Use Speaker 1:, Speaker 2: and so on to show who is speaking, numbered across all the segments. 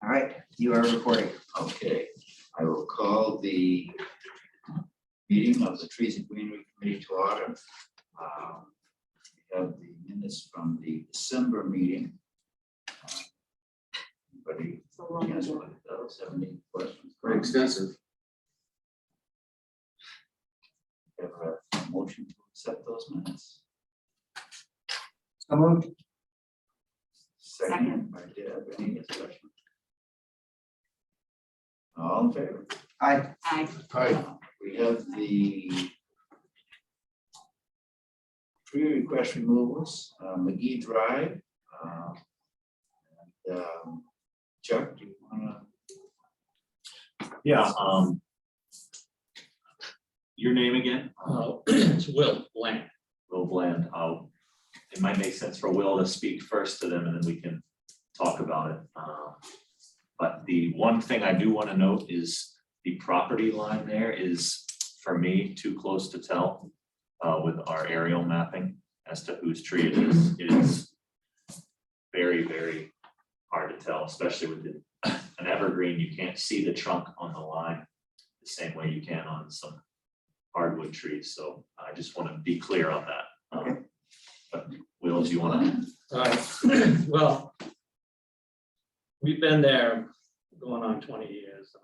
Speaker 1: All right, you are recording.
Speaker 2: Okay, I will call the meeting of the Trees and Greenery Committee to order. We have the minutes from the December meeting. Anybody has one of those, have any questions?
Speaker 3: Very extensive.
Speaker 2: Have a motion to accept those minutes?
Speaker 1: So moved.
Speaker 2: Second by Deb, any discussion? All in favor?
Speaker 1: Aye.
Speaker 3: Hi.
Speaker 2: We have the tree request removals, McGee Drive. and, Chuck, do you wanna?
Speaker 4: Yeah, your name again?
Speaker 5: It's Will Bland.
Speaker 4: Will Bland. It might make sense for Will to speak first to them and then we can talk about it. But the one thing I do want to note is the property line there is, for me, too close to tell with our aerial mapping as to whose tree it is. It is very, very hard to tell, especially with an evergreen. You can't see the trunk on the line the same way you can on some hardwood trees. So I just want to be clear on that. But Will, do you want to?
Speaker 5: Well, we've been there going on 20 years.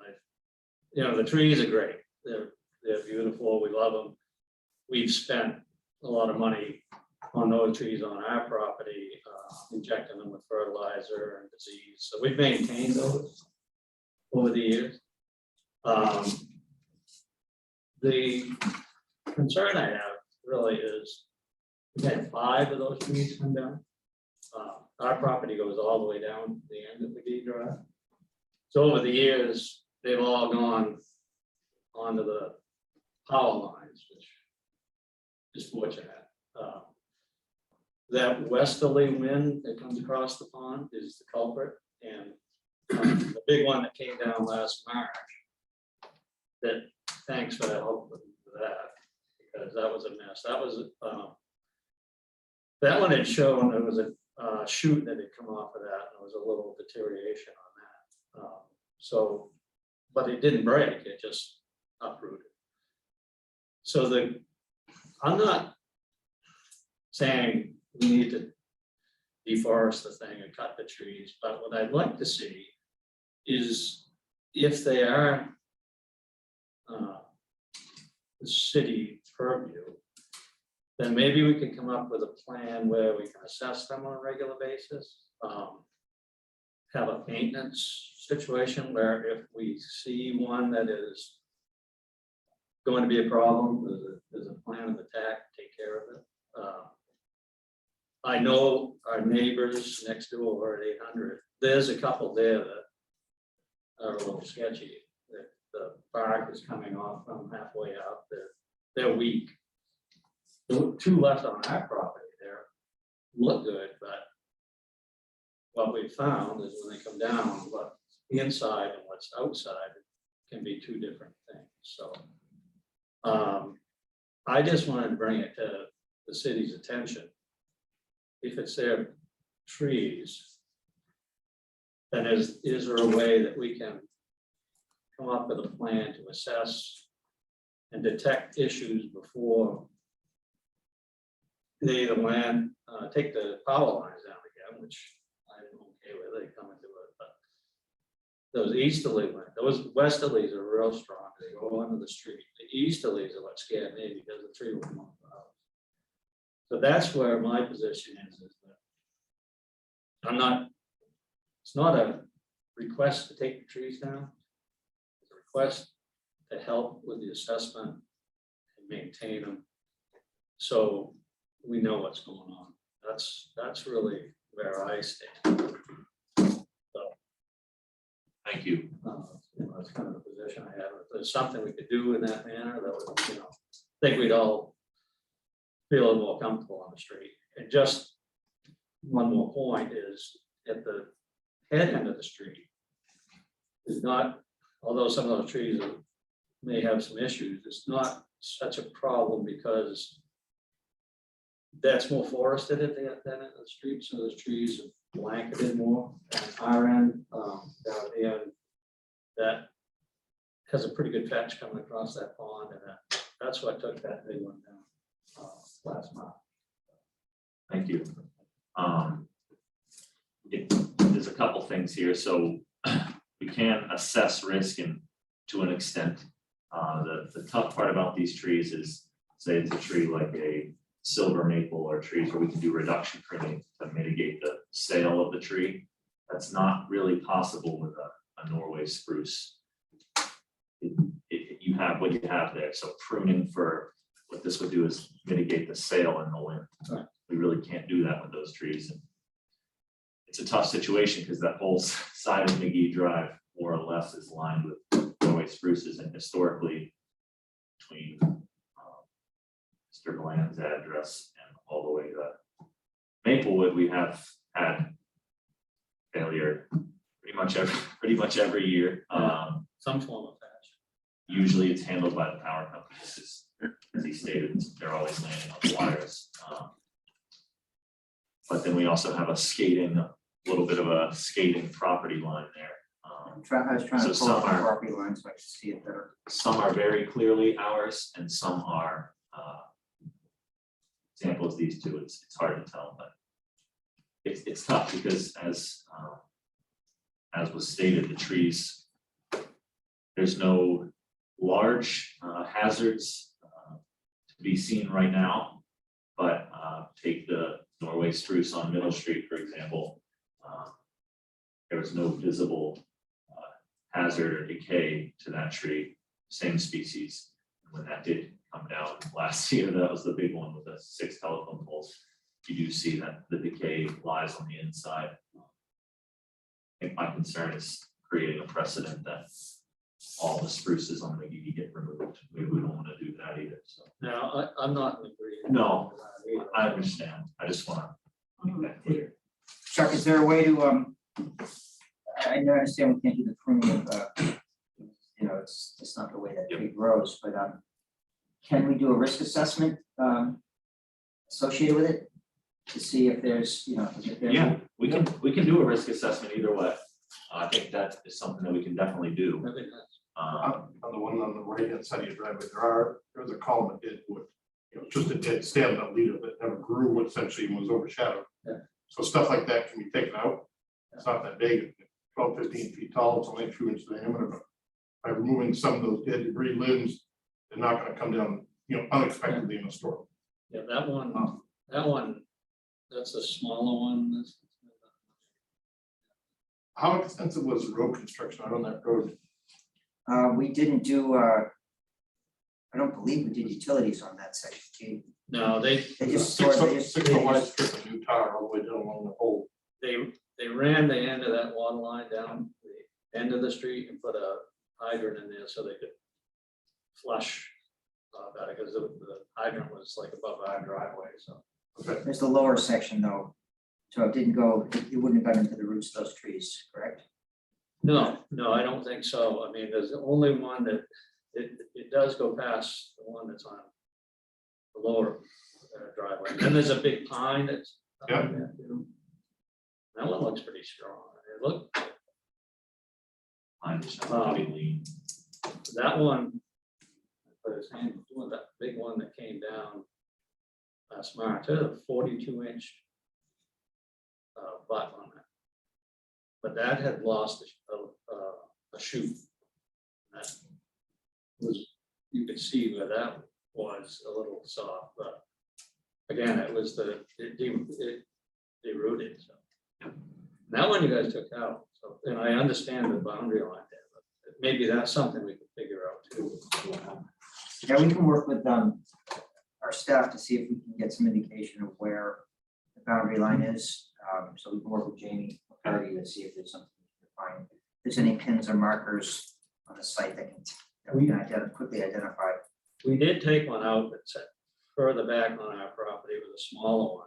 Speaker 5: And the trees are great. They're beautiful. We love them. We've spent a lot of money on those trees on our property, injecting them with fertilizer and disease. So we've maintained those over the years. The concern I have really is we've had 5 of those trees come down. Our property goes all the way down to the end of McGee Drive. So over the years, they've all gone onto the power lines, which is fortunate. That westerly wind that comes across the pond is the culprit, and the big one that came down last March. That thanks for help with that, because that was a mess. That was that one had shown there was a shoot that had come off of that, and there was a little deterioration on that. But it didn't break; it just uprooted. So I'm not saying we need to deforest the thing and cut the trees, but what I'd like to see is if they are the city purview, then maybe we can come up with a plan where we can assess them on a regular basis. Have a maintenance situation where if we see one that is going to be a problem, there's a plan of attack to take care of it. I know our neighbors next door at 800, there's a couple there that are a little sketchy. The bark is coming off from halfway up. They're weak. The 2 left on our property there look good, but what we found is when they come down, what's inside and what's outside can be 2 different things. So I just wanted to bring it to the city's attention. If it's their trees, then is there a way that we can come up with a plan to assess and detect issues before they either land, take the power lines down again, which I'm okay with, they come and do it, but those easterly ones, those westerlies are real strong, they go onto the street. The easterlies are what scared me because the tree will come off the house. So that's where my position is that it's not a request to take the trees down. It's a request to help with the assessment and maintain them. So we know what's going on. That's really where I stand.
Speaker 4: Thank you.
Speaker 5: That's kind of the position I have. If there's something we could do in that manner, that would, I think we'd all feel a little more comfortable on the street. And just one more point is at the head end of the street is not, although some of those trees may have some issues, it's not such a problem because That's more forested at than at the street, so the trees are blanketed more. And our end, down the end, that has a pretty good fetch coming across that pond, and that's what took that big one down last month.
Speaker 4: Thank you. There's a couple things here, so we can assess risk and to an extent. The tough part about these trees is, say it's a tree like a silver maple or trees where we can do reduction pruning to mitigate the sale of the tree. That's not really possible with a Norway spruce. You have what you have there, so pruning for what this would do is mitigate the sale in the wind.
Speaker 5: Right.
Speaker 4: We really can't do that with those trees. And it's a tough situation because that whole side of McGee Drive more or less is lined with Norway spruces, and historically between Mr. Bland's address and all the way to Maplewood, we have had failure pretty much every year.
Speaker 5: Some form of patch.
Speaker 4: Usually it's handled by the power companies, as he stated, they're always landing on the wires. But then we also have a little bit of a skating property line there.
Speaker 1: I was trying to
Speaker 4: So
Speaker 1: pull up
Speaker 4: some
Speaker 1: the
Speaker 4: are-
Speaker 1: property line so I could see it better.
Speaker 4: Some are very clearly ours and some are, examples, these two, it's hard to tell, but it's tough because as was stated, the trees, there's no large hazards to be seen right now, but take the Norway spruce on Middle Street, for example. There was no visible hazard or decay to that tree, same species. When that did come down last year, that was the big one with the 6 telephone poles. You do see that the decay lies on the inside. I think my concern is creating a precedent that all the spruces on McGee get removed. We don't want to do that either, so.
Speaker 5: Now, I'm not in agreement.
Speaker 4: No,
Speaker 5: with that either.
Speaker 4: I understand. I just want to make that clear.
Speaker 1: Chuck, is there a way to, I understand we can't do the pruning of, it's not the way that tree grows, but, can we do a risk assessment, associated with it? To see if there's, if there's.
Speaker 4: Yeah, we can do a risk assessment either way. I think that is something that we can definitely do.
Speaker 5: That'd be nice.
Speaker 3: On the one on the right hand side of your driveway, there's a column of dead wood. Just a dead stand up leader that never grew essentially and was overshadowed.
Speaker 5: Yeah.
Speaker 3: So stuff like that can be taken out. It's not that big, 12, 15 feet tall, it's only a few inches diameter, but by removing some of those dead debris limbs, they're not gonna come down, unexpectedly in a storm.
Speaker 5: Yeah, that one, that's a smaller one.
Speaker 3: How extensive was the road construction out on that road?
Speaker 1: We didn't do, I don't believe we did utilities on that section, Gee.
Speaker 5: No, they
Speaker 1: They just
Speaker 3: Six
Speaker 1: stored,
Speaker 3: foot,
Speaker 1: they just,
Speaker 3: 6 foot wide strip of new tar all the way down along the whole.
Speaker 5: they ran the end of that water line down the end of the street and put a hydrant in there so they could flush that, because the hydrant was like above our driveway, so.
Speaker 3: Okay.
Speaker 1: there's the lower section though. So it didn't go, it wouldn't have gone into the roots of those trees, correct?
Speaker 5: No, I don't think so. I mean, there's only one that, it does go past the one that's on the lower driveway. Then there's a big pine that's.
Speaker 3: Yeah.
Speaker 5: there, too. That one looks pretty strong. It looked,
Speaker 4: I just have to be lean.
Speaker 5: that one, put his hand, that big one that came down last March, it had a 42-inch butt on it. But that had lost a shoot. That was, you could see where that was a little soft, but again, it was it derooted, so. That one you guys took out, so, and I understand the boundary line there, but maybe that's something we can figure out too.
Speaker 1: Yeah, we can work with our staff to see if we can get some indication of where the boundary line is. So we can work with Jamie McCarty to see if there's something we can find. If there's any pins or markers on the site that we can quickly identify.
Speaker 5: We did take one out that said further back on our property with a smaller one.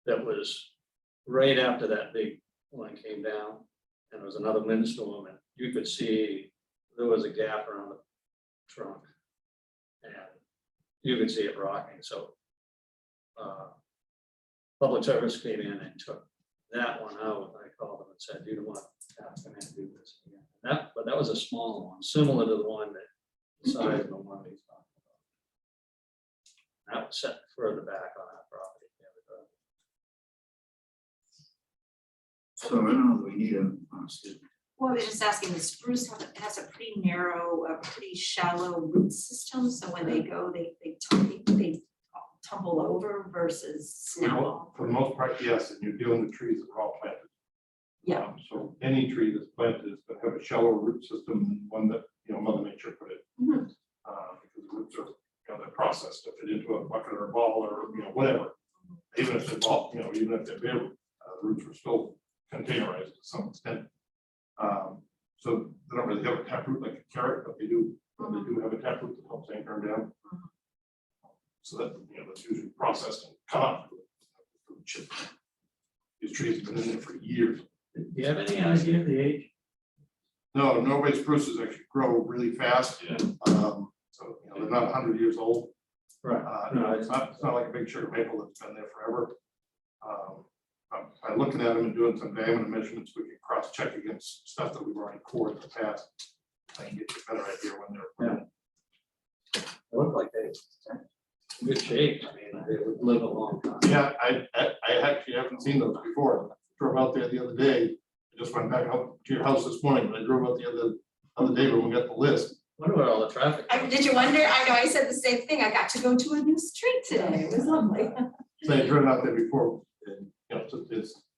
Speaker 5: That was right after that big one came down, and it was another windstorm, and you could see there was a gap around the trunk. And you could see it rocking, so Public Service came in and took that one out. I called them and said, you don't want to have to come in and do this again. But that was a small one, similar to the one that, the size of the one we talked about. That was set further back on our property.
Speaker 2: So I don't know that we need a, excuse me.
Speaker 6: Well, I was just asking, the spruce has a pretty narrow, pretty shallow root system, so when they go, they tumble over versus snap.
Speaker 3: For the most part, yes, and you're dealing with trees that are all planted.
Speaker 6: Yeah.
Speaker 3: So any tree that's planted is gonna have a shallow root system, than one that, Mother Nature put it.
Speaker 6: Mhm.
Speaker 3: Because the roots are, they're processed to fit into a bucket or a ball or, whatever. Even if they're ball, even if they're bare, roots are still containerized to some extent. So they don't really have a taproot like a carrot, but they do have a taproot that helps anchor them down. So that, that's usually processed and cut off. These trees have been in there for years.
Speaker 5: Do you have any idea of the age?
Speaker 3: No, Norway spruces actually grow really fast.
Speaker 4: Yeah.
Speaker 3: So, they're not 100 years old.
Speaker 5: Right.
Speaker 3: No, it's not like a big sugar maple that's been there forever. By looking at them and doing some diameter measurements, we can cross-check against stuff that we've already poured in the past. I can get you a better idea when they're.
Speaker 5: They look like they good shape. I mean, they would live a long time.
Speaker 3: Yeah, I actually haven't seen those before. Drove out there the other day. I just went back out to your house this morning, but I drove out the other day when we got the list.
Speaker 5: Wonder where all the traffic.
Speaker 6: Did you wonder? I know, I said the same thing. I got to go to a new street today. It was lovely.
Speaker 3: So I drove out there before, and it's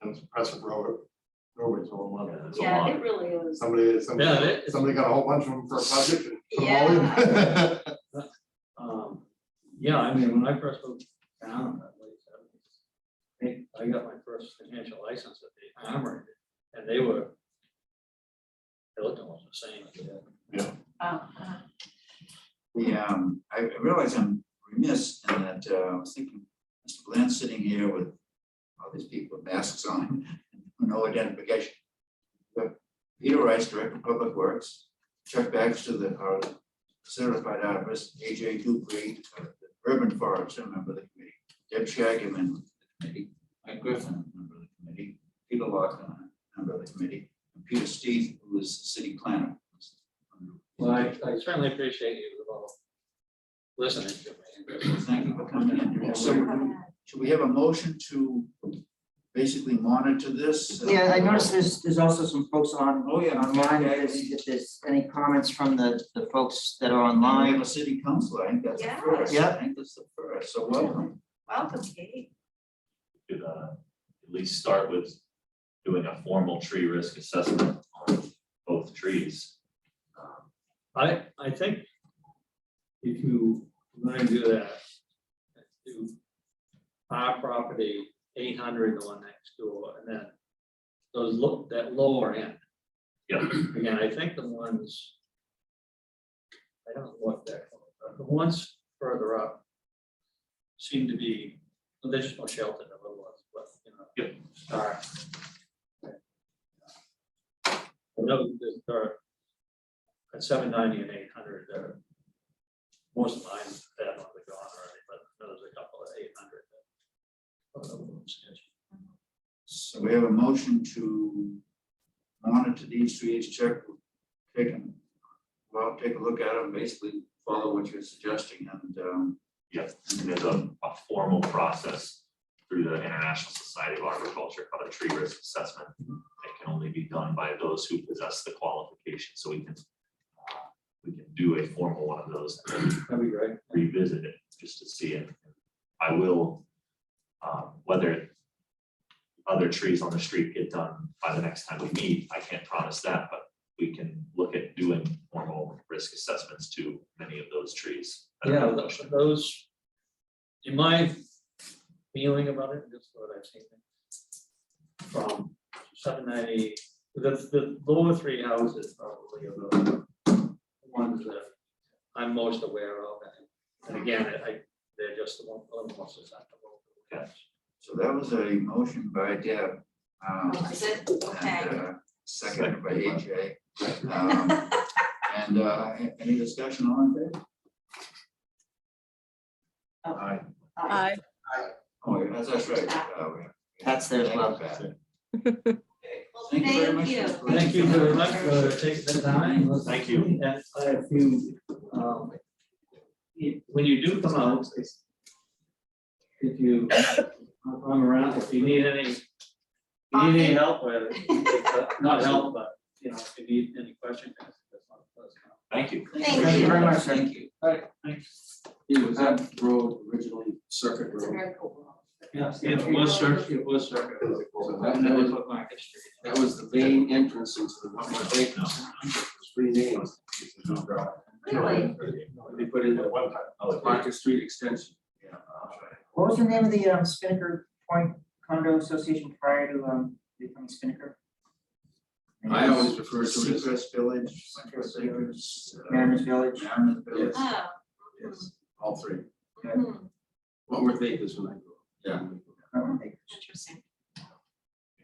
Speaker 3: an impressive road. Norway's all one.
Speaker 4: Yeah, it's a
Speaker 6: Yeah,
Speaker 4: lot.
Speaker 6: it really is.
Speaker 3: Somebody
Speaker 5: Yeah, it is.
Speaker 3: somebody got a whole bunch of them for a project and put them all in.
Speaker 5: Yeah, I mean, when I first moved down, I got my first financial license at the Armory, and they looked almost the same.
Speaker 2: I realize I'm remiss in that I was thinking, Mr. Bland sitting here with all these people with masks on, no identification. But Peter Rice, Director of Public Works, Chuck Baxter, our certified arborist, AJ Dupree, Urban Forest, a member of the committee, Deb Shaggy, member of the committee, Mike Griffin, member of the committee, Peter Loughlin, member of the committee, and Peter Steve, who is the city planner.
Speaker 5: Well, I certainly appreciate you all listening to me.
Speaker 2: Thank you for coming in. So should we have a motion to basically monitor this?
Speaker 1: Yeah, I noticed there's also some folks on,
Speaker 2: Oh, yeah.
Speaker 1: online, if there's any comments from the folks that are
Speaker 2: And we
Speaker 1: online.
Speaker 2: have a city council, I think that's the
Speaker 6: Yeah.
Speaker 2: first.
Speaker 1: Yeah.
Speaker 2: I think that's the first, so welcome.
Speaker 6: Welcome, Kate.
Speaker 4: Could at least start with doing a formal tree risk assessment on both trees.
Speaker 5: I think if you want to do that, do our property, 800, the one next door, and then that lower end.
Speaker 4: Yeah.
Speaker 5: Again, I think the ones, I don't know what they're, the ones further up seem to be, well, they're just more sheltered a little less, but, I know there are at 790 and 800, most of mine that ones are gone already, but there's a couple of 800 that.
Speaker 2: So we have a motion to monitor these trees, check, take a look at them, basically follow what you're suggesting, and
Speaker 4: Yes, and there's a formal process through the International Society of Arboriculture called a tree risk assessment. It can only be done by those who possess the qualification, so we can do a formal one of those and then
Speaker 5: That'd be great.
Speaker 4: revisit it just to see it. I will, whether other trees on the street get done by the next time we meet, I can't promise that, but we can look at doing formal risk assessments to many of those trees.
Speaker 5: Yeah, those, in my feeling about it, just what I've seen. From 790, the lower three houses probably are the ones that I'm most aware of. And again, they're just the most susceptible.
Speaker 4: Okay.
Speaker 2: so that was a motion by Deb.
Speaker 6: Is it? Okay.
Speaker 2: And seconded by AJ. And any discussion on that?
Speaker 6: Oh.
Speaker 3: Aye.
Speaker 6: Aye.
Speaker 2: Oh, yeah, that's right.
Speaker 1: That's there as well.
Speaker 6: Well,
Speaker 2: Thank you very much.
Speaker 5: Thank you very much for taking the time.
Speaker 4: Thank you.
Speaker 5: And I have a few, when you do come out, if you, I'm around, if you need any help with it, not help, but, you know, if you need any questions.
Speaker 4: Thank you.
Speaker 1: Thank you very much, sir.
Speaker 2: Thank you.
Speaker 5: All right, thanks.
Speaker 7: Was that road originally circuit
Speaker 6: It's a
Speaker 7: road?
Speaker 6: very cool.
Speaker 5: Yeah, it was circuit, it was circuit.
Speaker 7: So
Speaker 5: And then they put Market Street.
Speaker 7: that was the main entrance into the one lake. It was renamed.
Speaker 6: Really?
Speaker 7: They put in the
Speaker 3: One time.
Speaker 7: Market Street extension.
Speaker 1: What was the name of the Spinnaker Point Condo Association prior to becoming Spinnaker?
Speaker 7: I always refer to it as
Speaker 2: Seacrest Village, Seacrest Acres,
Speaker 1: Mariners Village.
Speaker 2: Mariners Village.
Speaker 6: Oh.
Speaker 7: yes, all three.
Speaker 6: Mhm.
Speaker 7: What were they this when I grew up?
Speaker 6: Interesting.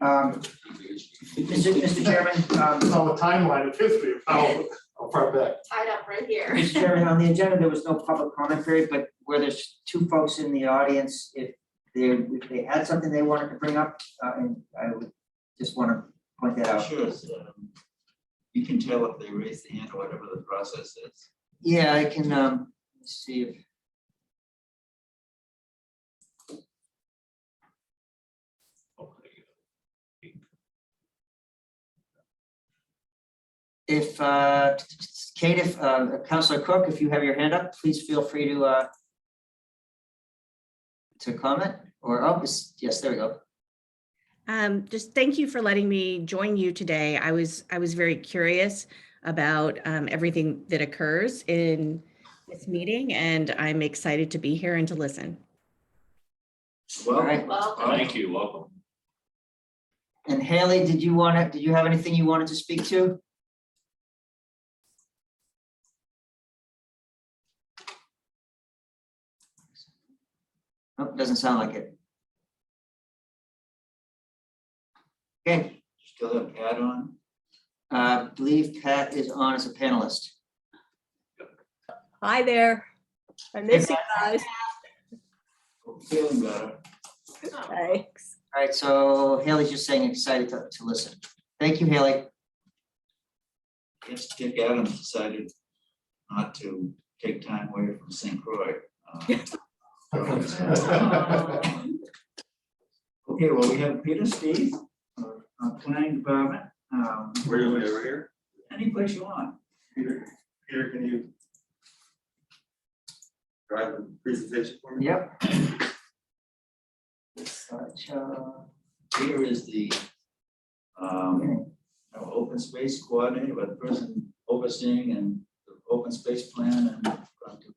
Speaker 1: Mr. Chairman,
Speaker 3: It's all the timeline of history of how far back.
Speaker 6: Tied up right here.
Speaker 1: Mr. Chairman, on the agenda, there was no public comment period, but where there's two folks in the audience, if they had something they wanted to bring up, and I would just want to point that out.
Speaker 2: Sure, you can tell if they raise the hand or whatever the process is.
Speaker 1: Yeah, I can, see if. If, Kate, if, Counselor Cook, if you have your hand up, please feel free to comment, or, oh, yes, there we go.
Speaker 8: Just thank you for letting me join you today. I was very curious about everything that occurs in this meeting, and I'm excited to be here and to listen.
Speaker 2: Well,
Speaker 1: All right.
Speaker 6: Welcome.
Speaker 4: Thank you, welcome.
Speaker 1: And Haley, did you have anything you wanted to speak to? Nope, doesn't sound like it. Okay,
Speaker 2: still have Pat on?
Speaker 1: I believe Pat is on as a panelist.
Speaker 9: Hi there. I miss you guys.
Speaker 2: Feeling better.
Speaker 9: Thanks.
Speaker 1: All right, so Haley's just saying excited to listen. Thank you, Haley.
Speaker 2: Yes, Dick Adams decided not to take time away from St. Croix. Okay, well, we have Peter Steve, planning department.
Speaker 7: Where are we over here?
Speaker 2: Any place you want.
Speaker 7: Peter, can you drive the presentation for me?
Speaker 1: Yep.
Speaker 2: Peter is the open space coordinator, or the person overseeing and the open space plan, and going to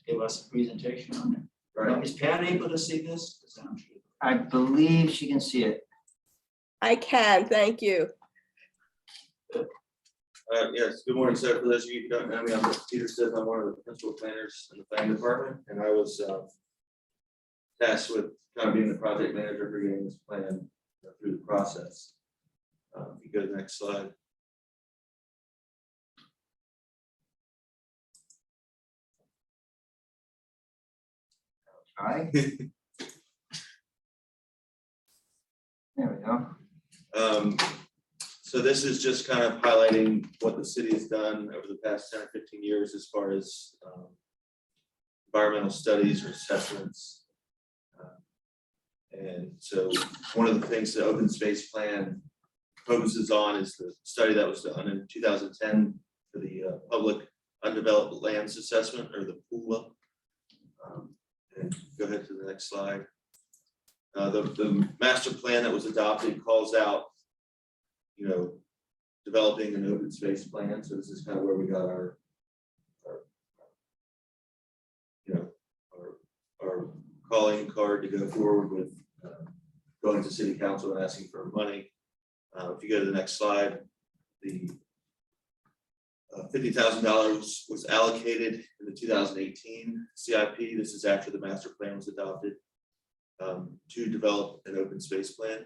Speaker 2: give us a presentation on it.
Speaker 7: Right.
Speaker 2: Is Pat able to see this? 'Cause I'm sure.
Speaker 1: I believe she can see it.
Speaker 9: I can, thank you.
Speaker 7: Yes, good morning, sir. For those of you who don't know me, I'm Peter Stiff. I'm one of the principal planners in the planning department, and I was tasked with kind of being the project manager for getting this plan through the process. If you go to the next slide.
Speaker 1: Try. There we go.
Speaker 7: So this is just kind of highlighting what the city has done over the past 10 or 15 years as far as environmental studies or assessments. And so one of the things the open space plan focuses on is the study that was done in 2010 for the public undeveloped lands assessment, or the PULA. And go ahead to the next slide. The master plan that was adopted calls out, developing an open space plan. So this is kind of where we got our calling card to go forward with going to city council and asking for money. If you go to the next slide, the $50,000 was allocated in the 2018 CIP. This is after the master plan was adopted, to develop an open space plan.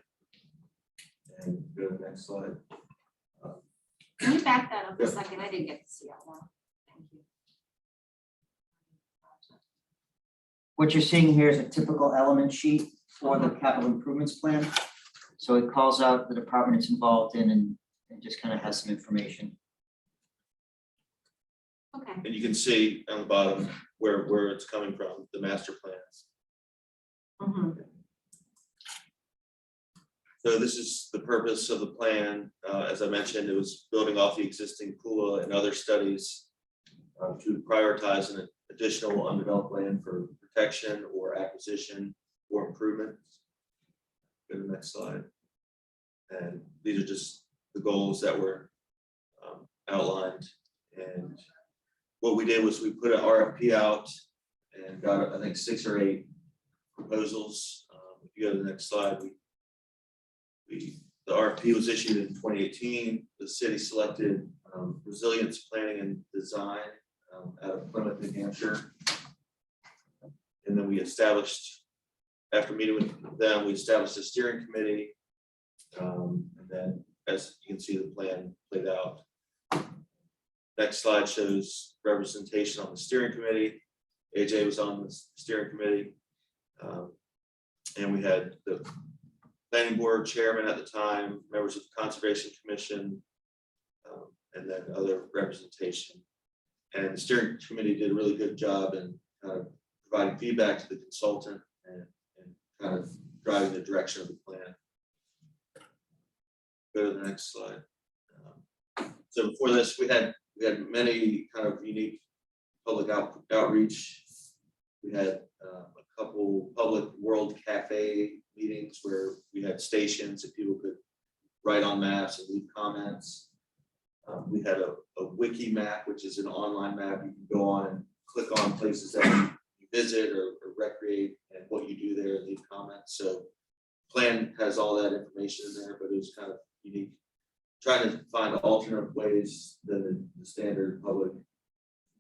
Speaker 7: And go to the next slide.
Speaker 6: Can you back that up a second? I didn't get to see that one. Thank you.
Speaker 1: What you're seeing here is a typical element sheet for the capital improvements plan. So it calls out the department it's involved in and just kind of has some information.
Speaker 6: Okay,
Speaker 7: And you can see on the bottom where it's coming from, the master plans.
Speaker 6: mhm,
Speaker 7: So this is the purpose of the plan. As I mentioned, it was building off the existing PUA and other studies to prioritize an additional undeveloped land for protection or acquisition or improvement. Go to the next slide. And these are just the goals that were outlined. And what we did was we put an RFP out and got, I think, 6 or 8 proposals. If you go to the next slide, the RFP was issued in 2018. The city selected resilience planning and design out of Plymouth, New Hampshire. And then we established, after meeting with them, we established a steering committee. And then, as you can see, the plan played out. Next slide shows representation on the steering committee. AJ was on the steering committee. And we had the planning board chairman at the time, members of the conservation commission, and then other representation. And the steering committee did a really good job in kind of providing feedback to the consultant and kind of driving the direction of the plan. Go to the next slide. So before this, we had many kind of unique public outreach. We had a couple public World Cafe meetings where we had stations that people could write on maps and leave comments. We had a wiki map, which is an online map. You can go on and click on places that you visit or recreate and what you do there and leave comments. So plan has all that information in there, but it was kind of unique. Trying to find alternate ways than the standard public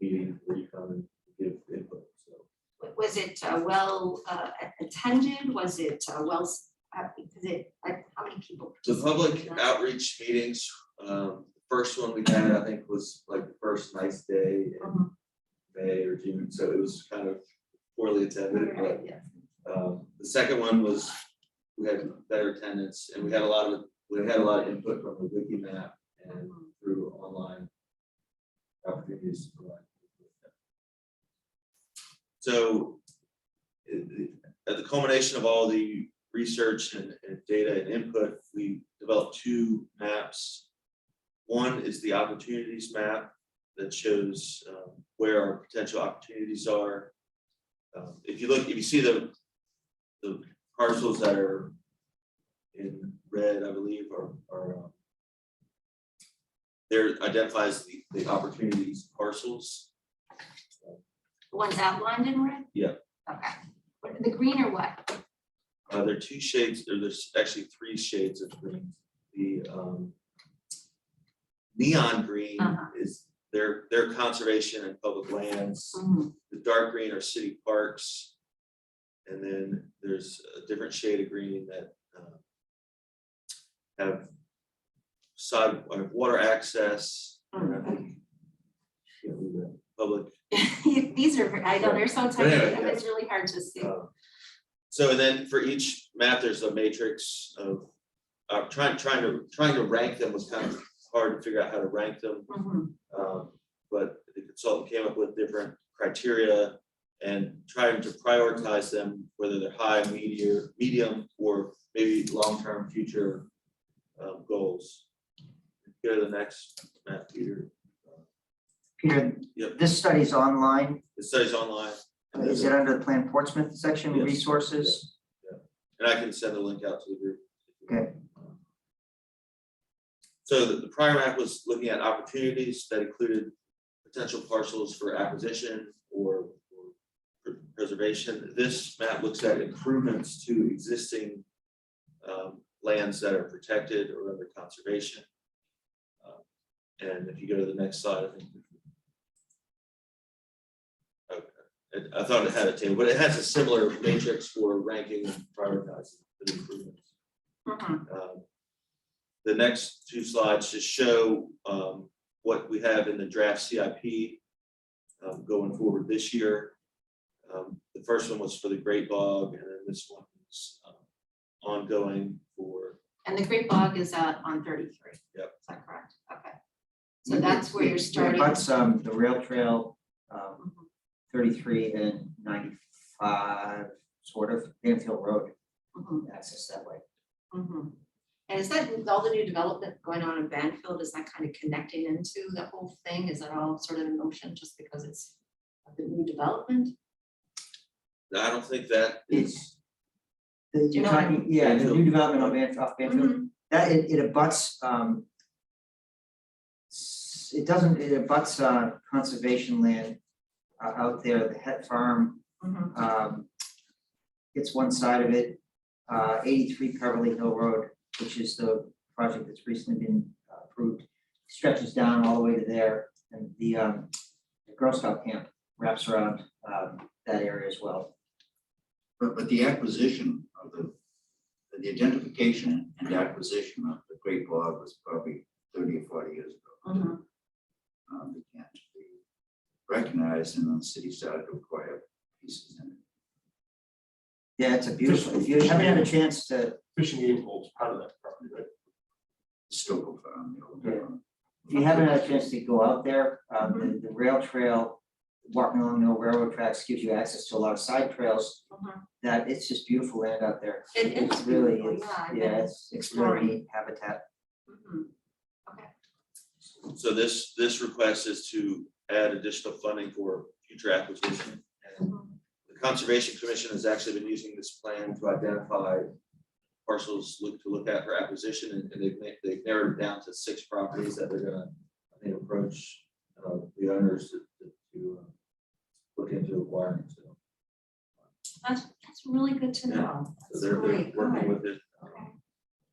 Speaker 7: meeting where you come and give input. So
Speaker 6: was it well attended, was it well, is it, like, how many people?
Speaker 7: the public
Speaker 6: participated?
Speaker 7: outreach meetings, the first one we had, I think, was like the first nice day in
Speaker 6: Mhm.
Speaker 7: May or June, so it was kind of poorly attended, but
Speaker 6: Right, yeah.
Speaker 7: the second one was, we had better attendance and we had a lot of input from the wiki map and through online opportunities to provide. So at the culmination of all the research and data and input, we developed 2 maps. One is the opportunities map that shows where our potential opportunities are. If you see the parcels that are in red, I believe, are there identifies the opportunities parcels.
Speaker 6: The ones outlined in red?
Speaker 7: Yeah.
Speaker 6: Okay, the green or what?
Speaker 7: There are 2 shades, or there's actually 3 shades of green. The neon green is their conservation and public lands.
Speaker 6: Mhm.
Speaker 7: The dark green are city parks. And then there's a different shade of green that have water access. And I think, you know, the public.
Speaker 6: These are, I know, they're so tiny,
Speaker 7: Anyway, yeah.
Speaker 6: it's really hard to see.
Speaker 7: So and then for each map, there's a matrix of trying to rank them was kind of hard to figure out how to rank them.
Speaker 6: Mhm.
Speaker 7: But the consultant came up with different criteria and trying to prioritize them, whether they're high, medium, or maybe long-term future goals. Go to the next map, Peter.
Speaker 1: Peter,
Speaker 7: Yep.
Speaker 1: this study's online.
Speaker 7: The study's online. And
Speaker 1: Is it under the Plan Portsmouth section,
Speaker 7: Yes.
Speaker 1: resources?
Speaker 7: And I can send the link out to the group.
Speaker 1: Okay.
Speaker 7: So the prior map was looking at opportunities that included potential parcels for acquisition or preservation. This map looks at improvements to existing lands that are protected or under conservation. And if you go to the next slide, I think. Okay, I thought it had a table, but it has a similar matrix for ranking and prioritizing the improvements.
Speaker 6: Mhm.
Speaker 7: The next 2 slides just show what we have in the draft CIP going forward this year. The the first one was for the Great Bog, and then this one is ongoing for,
Speaker 6: And the Great Bog is out on 33.
Speaker 7: Yep.
Speaker 6: Is that correct? Okay. So that's where you're starting.
Speaker 1: That's the rail trail,
Speaker 6: Mhm.
Speaker 1: 33 and 95, sort of, Banfield Road,
Speaker 6: Mhm.
Speaker 1: access that way.
Speaker 6: Mhm. And is that with all the new development going on in Banfield, is that kind of connecting into the whole thing? Is that all sort of in motion just because it's the new development?
Speaker 7: I don't think that is,
Speaker 1: You're
Speaker 6: you know what I
Speaker 1: talking, yeah, the
Speaker 7: Banfield.
Speaker 1: new development on off Banfield,
Speaker 6: Mhm.
Speaker 1: that it abuts, it doesn't, it abuts conservation land out there, the Het Farm,
Speaker 6: Mhm.
Speaker 1: it's one side of it. 83 Peverly Hill Road, which is the project that's recently been approved, stretches down all the way to there, and the Girl Scout camp wraps around that area as well.
Speaker 2: But the acquisition of the identification and acquisition of the Great Bog was probably 30 or 40 years ago.
Speaker 6: Mhm.
Speaker 2: They can't be recognized, and the city started to acquire pieces in it.
Speaker 1: Yeah, it's a beautiful, if you haven't had a chance to,
Speaker 3: Fishing game holds part of that property, right?
Speaker 2: Stokel Farm, the old,
Speaker 1: Yeah. if you haven't had a chance to go out there, the rail trail, walking along the old railroad tracks gives you access to a lot of side trails.
Speaker 6: Mhm.
Speaker 1: That it's just beautiful land out there.
Speaker 6: It is
Speaker 1: It's really,
Speaker 6: beautiful,
Speaker 1: it's,
Speaker 6: yeah, I've
Speaker 1: yeah,
Speaker 6: been
Speaker 1: it's really
Speaker 6: exploring.
Speaker 1: neat habitat.
Speaker 6: Mhm.
Speaker 7: so this request is to add additional funding for future acquisition. And
Speaker 6: Mhm.
Speaker 7: the Conservation Commission has actually been using this plan to identify parcels to look at for acquisition, and they've narrowed it down to 6 properties that they're gonna, I think, approach the owners to look into acquiring, so.
Speaker 6: That's really good to
Speaker 7: Yeah.
Speaker 6: know.
Speaker 7: So
Speaker 6: That's
Speaker 7: they're
Speaker 6: great,
Speaker 7: working
Speaker 6: good.
Speaker 7: with it.
Speaker 6: Okay.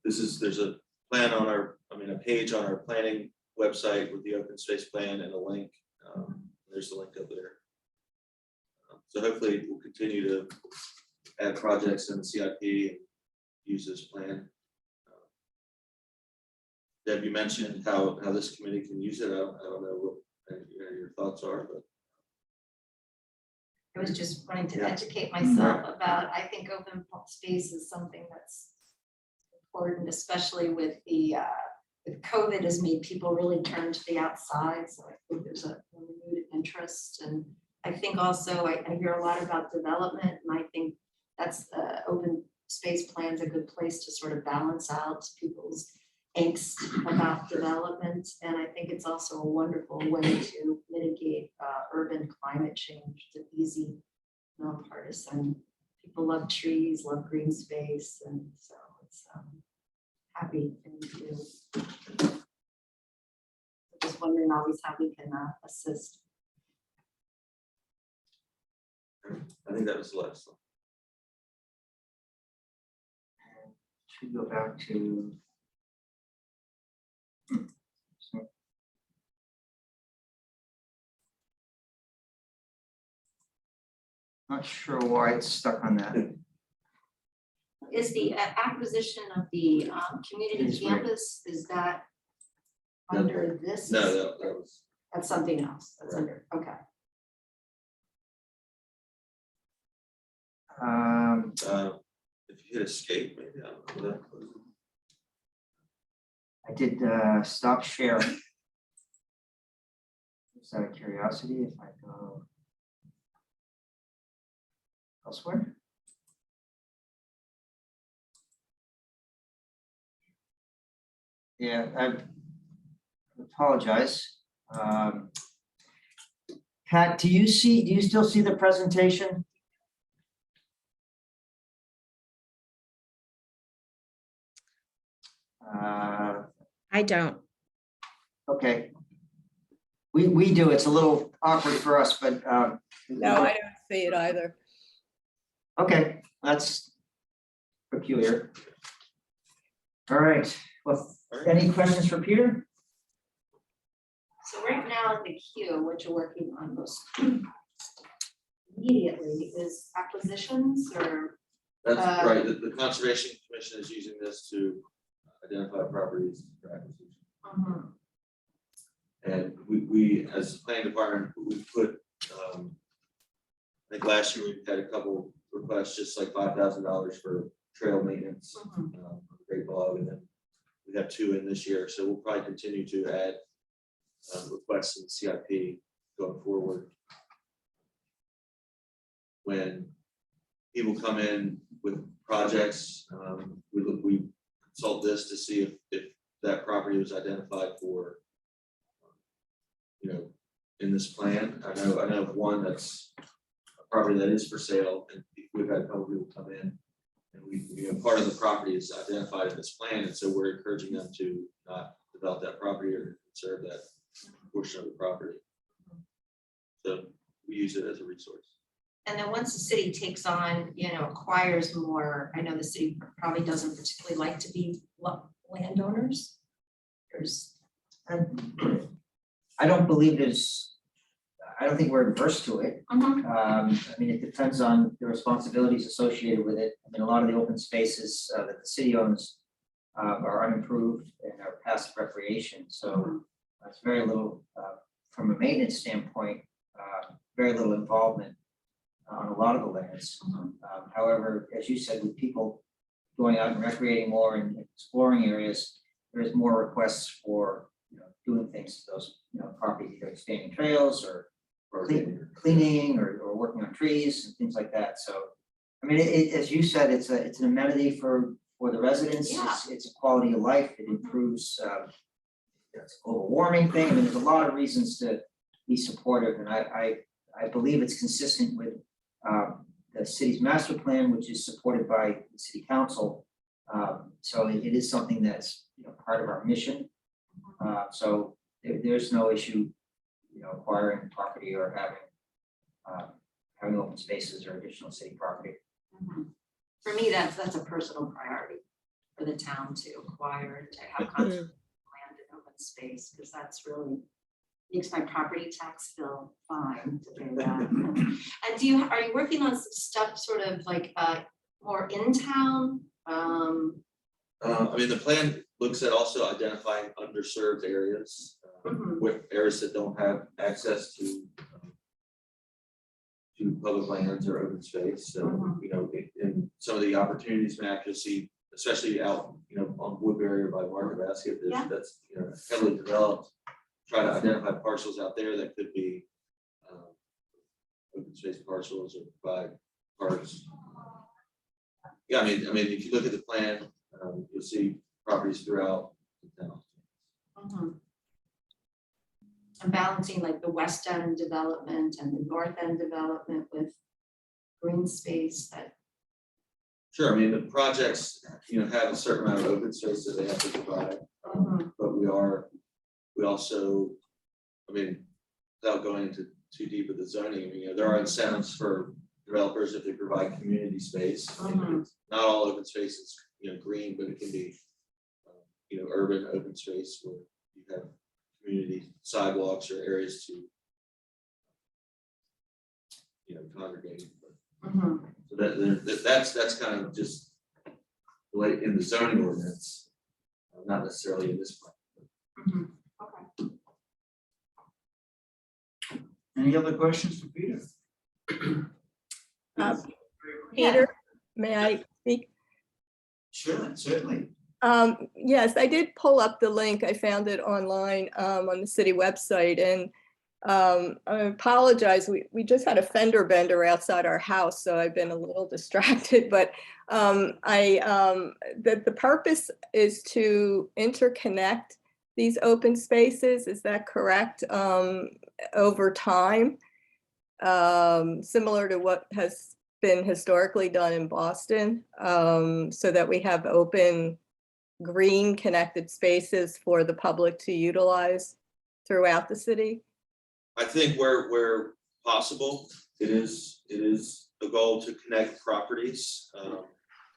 Speaker 7: There's a plan on a page on our planning website with the open space plan and a link. There's a link up there. So hopefully we'll continue to add projects in the CIP and use this plan. Deb, you mentioned how this committee can use it. I don't know what your thoughts are, but.
Speaker 6: I was just wanting to
Speaker 1: Yeah.
Speaker 6: educate myself about, I think open space is something that's important, especially with with COVID has made people really turn to the outside. So I think there's a renewed interest. And I think also, I hear a lot about development, and I think that's open space plan's a good place to sort of balance out people's angst about development. And I think it's also a wonderful way to mitigate urban climate change. It's an easy, nonpartisan. People love trees, love green space, and so it's happy thing to do. Just wondering always how we can assist.
Speaker 7: I think that was the last one.
Speaker 1: Should go back to. Not sure why it's stuck on that.
Speaker 6: Is the acquisition of the
Speaker 1: It
Speaker 6: community
Speaker 1: is right.
Speaker 6: campus, is that
Speaker 7: No.
Speaker 6: under this?
Speaker 7: No, that was.
Speaker 6: That's something else, that's
Speaker 7: Right.
Speaker 6: under, okay.
Speaker 7: If you hit escape, maybe, I don't know.
Speaker 1: I did stop sharing. Just out of curiosity, if I go elsewhere. Yeah, I apologize. Pat, do you still see the presentation?
Speaker 8: I don't.
Speaker 1: Okay. We do, it's a little awkward for us, but.
Speaker 9: No, I don't see it either.
Speaker 1: Okay, that's peculiar. All right, well, any questions for Peter?
Speaker 6: So right now, the queue, what you're working on most immediately is acquisitions or,
Speaker 7: That's right, the Conservation Commission is using this to identify properties for acquisition. And we, as the planning department, we put I think last year we had a couple requests, just like $5,000 for trail maintenance, on the Great Bog, and then we have 2 in this year, so we'll probably continue to add requests in CIP going forward. When people come in with projects, we consult this to see if that property was identified for, in this plan. I know of one that's a property that is for sale, and we've had a couple people come in. And part of the property is identified in this plan, and so we're encouraging them to not develop that property or conserve that portion of the property. So we use it as a resource.
Speaker 6: And then once the city takes on, acquires more, I know the city probably doesn't particularly like to be landowners.
Speaker 1: I don't think we're adverse to it. It depends on the responsibilities associated with it. A lot of the open spaces that the city owns are unimproved and are passive recreation, so it's very little, from a maintenance standpoint, very little involvement on a lot of the lands. However, as you said, with people going out and recreating more and exploring areas, there's more requests for, doing things to those, properties, either expanding trails or cleaning or working on trees and things like that. So, as you said, it's an amenity for the residents.
Speaker 6: Yeah.
Speaker 1: It's a quality of life. It improves, it's a global warming thing. There's a lot of reasons to be supportive, and I believe it's consistent with the city's master plan, which is supported by the city council. So it is something that's, part of our mission. So there's no issue, acquiring property or having open spaces or additional city property.
Speaker 6: For me, that's a personal priority for the town to acquire, to have conservation land and open space, because that's really makes my property tax bill fine to do that. And are you working on some stuff sort of like more in town?
Speaker 7: The plan looks at also identifying underserved areas, with areas that don't have access to public lands or open space. So, in some of the opportunities map, you'll see, especially out, on Woodbury or by Market Basket, that's heavily developed. Try to identify parcels out there that could be open space parcels or provide parks. Yeah, if you look at the plan, you'll see properties throughout the town.
Speaker 6: And balancing like the west end development and the north end development with green space that.
Speaker 7: Sure, the projects, have a certain amount of open space that they have to provide, but we also, without going into too deep with the zoning, there are incentives for developers if they provide community space. Not all open space is, green, but it can be, urban open space where you have community sidewalks or areas to, congregate. So that's kind of just the way in the zoning ordinance, not necessarily in this plan.
Speaker 6: Okay.
Speaker 2: Any other questions for Peter?
Speaker 9: Peter, may I speak?
Speaker 2: Sure, certainly.
Speaker 9: Yes, I did pull up the link. I found it online on the city website, and I apologize. We just had a fender bender outside our house, so I've been a little distracted. But the purpose is to interconnect these open spaces. Is that correct? Over time, similar to what has been historically done in Boston, so that we have open green connected spaces for the public to utilize throughout the city?
Speaker 7: I think where possible, it is the goal to connect properties.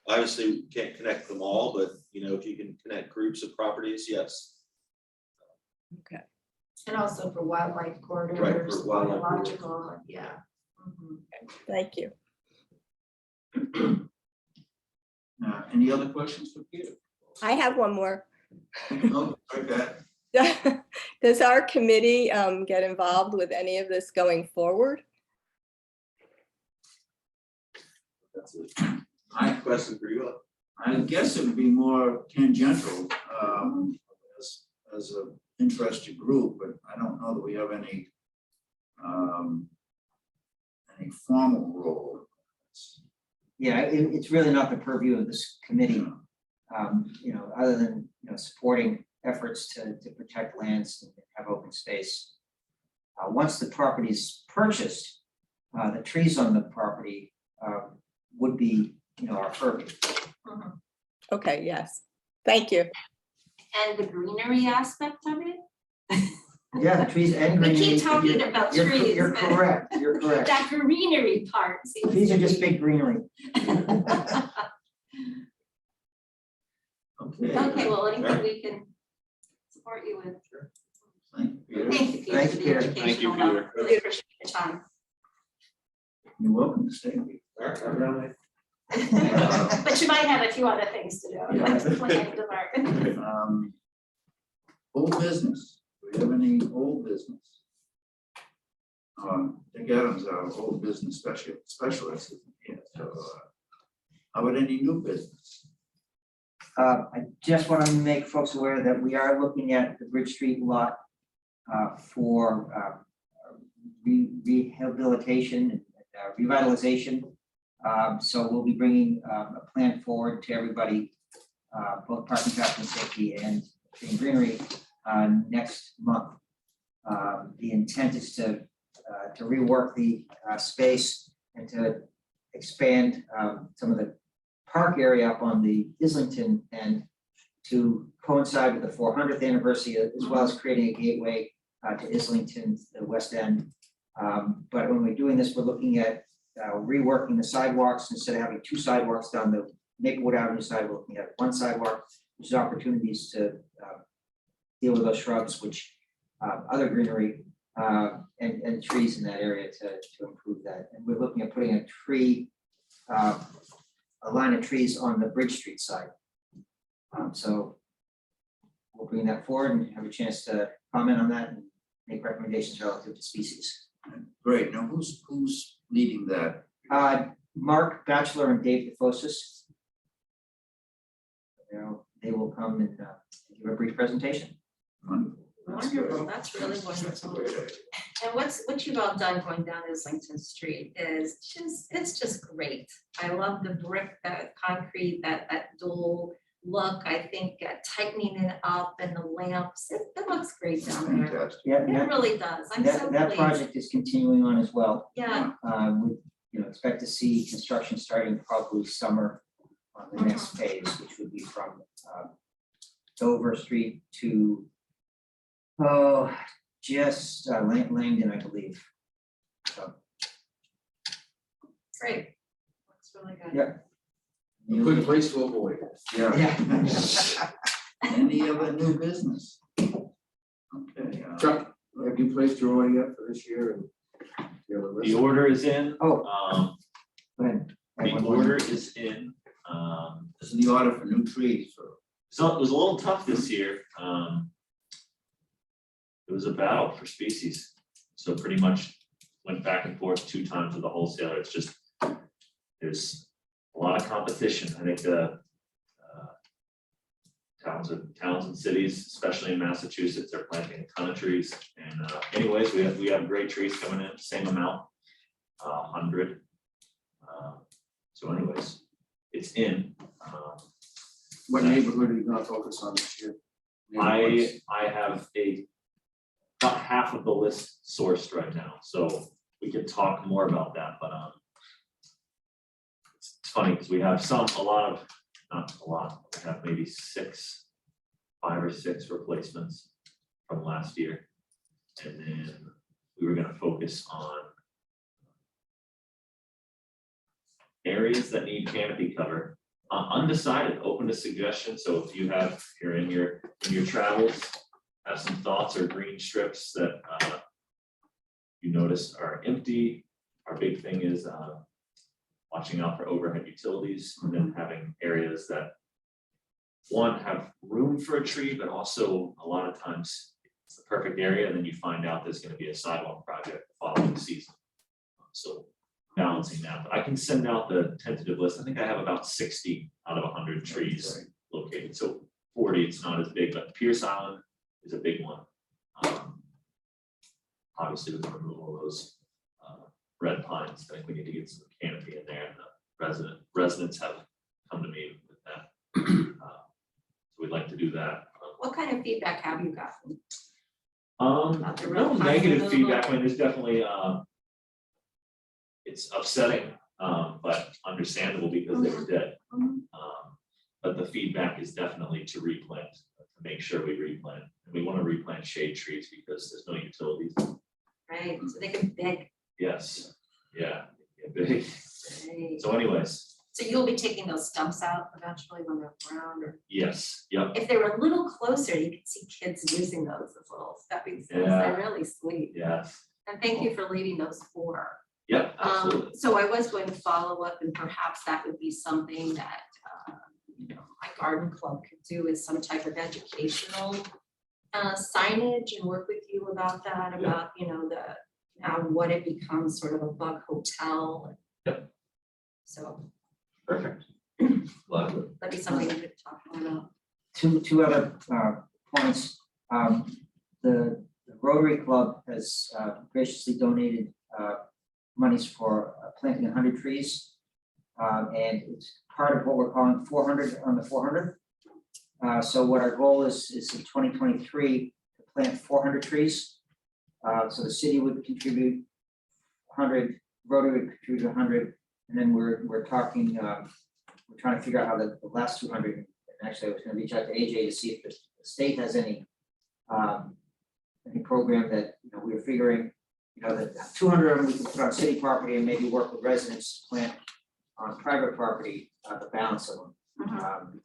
Speaker 7: Obviously, we can't connect them all, but if you can connect groups of properties, yes.
Speaker 9: Okay.
Speaker 6: And also for wildlife corridors,
Speaker 7: Right, for wildlife
Speaker 6: biological, yeah.
Speaker 9: Thank you.
Speaker 2: Any other questions for Peter?
Speaker 9: I have one more.
Speaker 2: Oh, okay.
Speaker 9: Does our committee get involved with any of this going forward?
Speaker 7: That's a
Speaker 2: I,
Speaker 7: question for you.
Speaker 2: I guess it would be more tangential, as an interested group, but I don't know that we have any formal role.
Speaker 1: Yeah, it's really not the purview of this committee, other than, supporting efforts to protect lands and have open space. Once the property is purchased, the trees on the property would be, our purview.
Speaker 6: Mhm.
Speaker 9: Okay, yes. Thank you.
Speaker 6: And the greenery aspect of it?
Speaker 1: Yeah, trees and
Speaker 6: We
Speaker 1: greenery.
Speaker 6: keep talking about trees.
Speaker 1: You're
Speaker 6: but
Speaker 1: correct, you're correct.
Speaker 6: That greenery part seems.
Speaker 1: Trees
Speaker 6: to
Speaker 1: are just
Speaker 6: be-
Speaker 1: big greenery.
Speaker 2: Okay.
Speaker 6: Okay, well, anything we can support you with.
Speaker 2: Thank you.
Speaker 6: Thank you, Peter,
Speaker 1: Thank
Speaker 6: for
Speaker 1: you,
Speaker 6: the
Speaker 1: Peter.
Speaker 7: Thank you,
Speaker 6: educational help.
Speaker 7: Peter.
Speaker 6: Really appreciate your time.
Speaker 2: You're welcome to stay.
Speaker 6: But you might have a few other things to do.
Speaker 2: Yeah.
Speaker 6: That's the planning department.
Speaker 2: Old business, do we have any old business? Dick Adams, our old business specialist, isn't here, so, how about any new business?
Speaker 1: I just want to make folks aware that we are looking at the Bridge Street lot for rehabilitation and revitalization. So we'll be bringing a plan forward to everybody, both parking, traffic and safety and tree and greenery next month. The intent is to rework the space and to expand some of the park area up on the Islington end to coincide with the 400th anniversary, as well as creating a gateway to Islington, the west end. But when we're doing this, we're looking at reworking the sidewalks. Instead of having two sidewalks down the Maplewood Avenue side, we're looking at one sidewalk, which is opportunities to deal with those shrubs, which other greenery and trees in that area to improve that. And we're looking at putting a line of trees on the Bridge Street side. So we'll bring that forward and have a chance to comment on that and make recommendations relative to species.
Speaker 2: Great, now who's leading that?
Speaker 1: Mark Batchelor and Dave DeFosis. They will come and give a brief presentation.
Speaker 2: Wonderful. That's great.
Speaker 6: Wonderful, that's really
Speaker 2: That's a
Speaker 6: wonderful.
Speaker 2: great idea.
Speaker 6: And what you've all done going down Islington Street is it's just great. I love the brick, that concrete, that dual look. I think tightening it up and the lamps, it looks great down there.
Speaker 2: Fantastic.
Speaker 1: Yeah,
Speaker 6: It
Speaker 1: and that,
Speaker 6: really does. I'm so
Speaker 1: that
Speaker 6: pleased.
Speaker 1: project is continuing on as well.
Speaker 6: Yeah,
Speaker 1: We expect to see construction starting probably summer on the next phase, which would be from Dover Street to just Langdon, I believe. So,
Speaker 6: great. Looks really good.
Speaker 1: Yeah.
Speaker 7: Good place to avoid.
Speaker 2: Yeah.
Speaker 1: Yeah.
Speaker 2: Any other new business? Okay.
Speaker 7: Chuck, have you placed your order yet for this year? And you have a list?
Speaker 4: The order is in,
Speaker 1: Oh, go ahead. I have
Speaker 4: the
Speaker 1: one more.
Speaker 4: order is in.
Speaker 2: This is the order for new trees, so.
Speaker 4: So it was a little tough this year. It was a battle for species. So pretty much went back and forth 2 times with the wholesaler. It's just, there's a lot of competition. I think the towns and cities, especially in Massachusetts, are planting a ton of trees. And anyways, we have great trees coming in, same amount, 100. So anyways, it's in.
Speaker 7: What neighborhood are you gonna focus on this year?
Speaker 4: I have about half of the list sourced right now, so we could talk more about that, but it's funny because we have not a lot, we have maybe 5 or 6 replacements from last year. And then we were gonna focus on areas that need canopy cover. Undecided, open to suggestions, so if you're in your travels, have some thoughts or green strips that you notice are empty. Our big thing is watching out for overhead utilities and then having areas that have room for a tree, but also a lot of times it's the perfect area, and then you find out there's gonna be a sidewalk project the following season. So balancing that, but I can send out the tentative list. I think I have about 60 out of 100 trees located, so 40, it's not as big, but Pierce Island is a big one. Obviously, with the removal of those red pines, I think we need to get some canopy in there, and the residents have come to me with that. So we'd like to do that.
Speaker 6: What kind of feedback have you gotten? About the
Speaker 4: No
Speaker 6: red pine
Speaker 4: negative
Speaker 6: removal?
Speaker 4: feedback. I mean, there's definitely it's upsetting, but understandable because they were dead.
Speaker 6: Mhm.
Speaker 4: But the feedback is definitely to replant, to make sure we replant. And we want to replant shade trees because there's no utilities.
Speaker 6: Right, so they get big.
Speaker 4: Yes, yeah, big.
Speaker 6: Right.
Speaker 4: So anyways,
Speaker 6: So you'll be taking those stumps out eventually when they're ground, or
Speaker 4: yes, yep,
Speaker 6: if they were a little closer, you could see kids using those as little stepping stones.
Speaker 4: Yeah.
Speaker 6: They're really sweet.
Speaker 4: yes,
Speaker 6: And thank you for leaving those 4.
Speaker 4: yep, absolutely.
Speaker 6: So I was going to follow up, and perhaps that would be something that, my garden club could do, is some type of educational signage, and work with you about that, about, now what it becomes, sort of a bug hotel.
Speaker 4: Yep.
Speaker 6: So
Speaker 4: Perfect. Lovely.
Speaker 6: that'd be something we could talk more about.
Speaker 1: Two other points. The Rotary Club has graciously donated monies for planting 100 trees. And it's part of what we're calling 400 on the 400. So what our goal is in 2023 to plant 400 trees. So the city would contribute 100, Rotary would contribute 100, and then we're talking, we're trying to figure out how the last 200. And actually, I was going to reach out to AJ to see if the state has any program that we were figuring, that 200 of them we can put on city property and maybe work with residents to plant on private properity, the balance of them.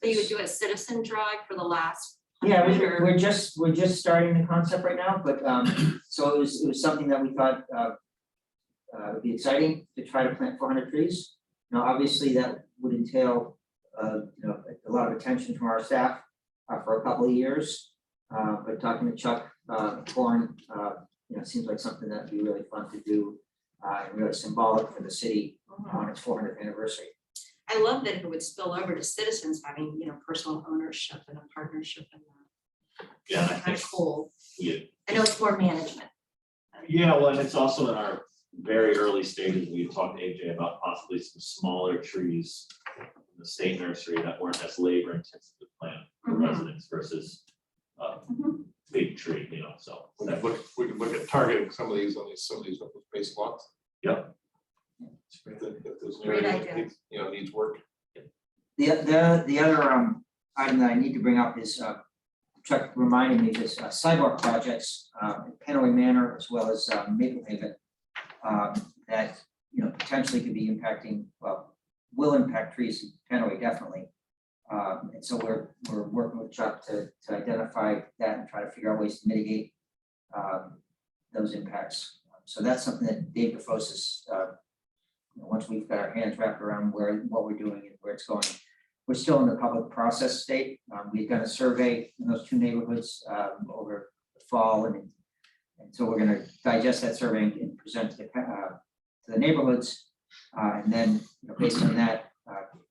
Speaker 6: So you would do a citizen drive for the last.
Speaker 1: Yeah,
Speaker 6: 100, or-
Speaker 1: we're just starting the concept right now, but so it was something that we thought would be exciting to try to plant 400 trees. Now, obviously, that would entail a lot of attention from our staff for a couple of years. But talking to Chuck Corn, seems like something that'd be really fun to do and really symbolic for the city on its 400th anniversary.
Speaker 6: I love that it would spill over to citizens having, personal ownership and a partnership in that.
Speaker 4: Yeah, and I
Speaker 6: Kind
Speaker 4: think
Speaker 6: of cool.
Speaker 4: we,
Speaker 6: I know it's more management.
Speaker 4: yeah, well, and it's also in our very early stages. We talked to AJ about possibly some smaller trees in the state nursery that weren't as labor intensive to plant for
Speaker 6: Mhm.
Speaker 4: residents versus
Speaker 6: Mhm.
Speaker 4: big tree, so.
Speaker 3: We could look at targeting some of these some of these open space lots.
Speaker 4: Yep.
Speaker 3: If there's an
Speaker 6: Great
Speaker 3: area that
Speaker 6: idea.
Speaker 3: needs, needs work.
Speaker 1: The other item that I need to bring up is Chuck reminded me this sidewalk projects in Penway Manor as well as Maple Haven that potentially could be impacting, will impact trees in Penway definitely. And so we're working with Chuck to identify that and try to figure out ways to mitigate those impacts. So that's something that Dave DeFos is, once we've got our hands wrapped around what we're doing and where it's going. We're still in the public process state. We've done a survey in those 2 neighborhoods over the fall, and so we're going to digest that survey and present to the neighborhoods, and then based on that,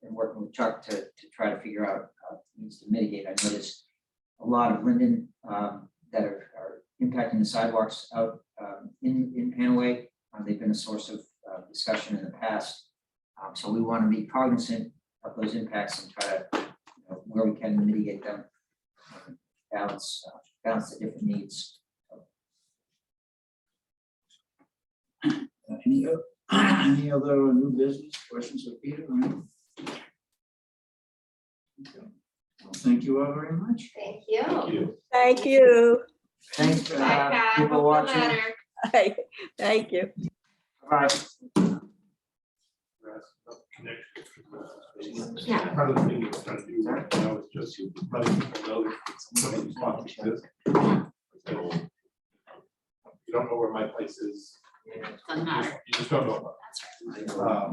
Speaker 1: and working with Chuck to try to figure out needs to mitigate. I noticed a lot of linden that are impacting the sidewalks out in Panaway. They've been a source of discussion in the past. So we want to be cognizant of those impacts and try to, where we can mitigate them, balance the different needs.
Speaker 2: Any other new business questions for Peter? Okay. Well, thank you all very much.
Speaker 6: Thank you.
Speaker 4: Thank you.
Speaker 9: Thank you.
Speaker 1: Thanks,
Speaker 6: Bye, Pat.
Speaker 1: people
Speaker 6: Hope
Speaker 1: watching.
Speaker 6: you better.
Speaker 9: Thank you.
Speaker 1: Bye.
Speaker 6: Yeah.
Speaker 3: Part of the thing we're trying to do right now is just letting people know that somebody's watching this. You don't know where my place is.
Speaker 6: Doesn't matter.
Speaker 3: You just don't know.
Speaker 6: That's right.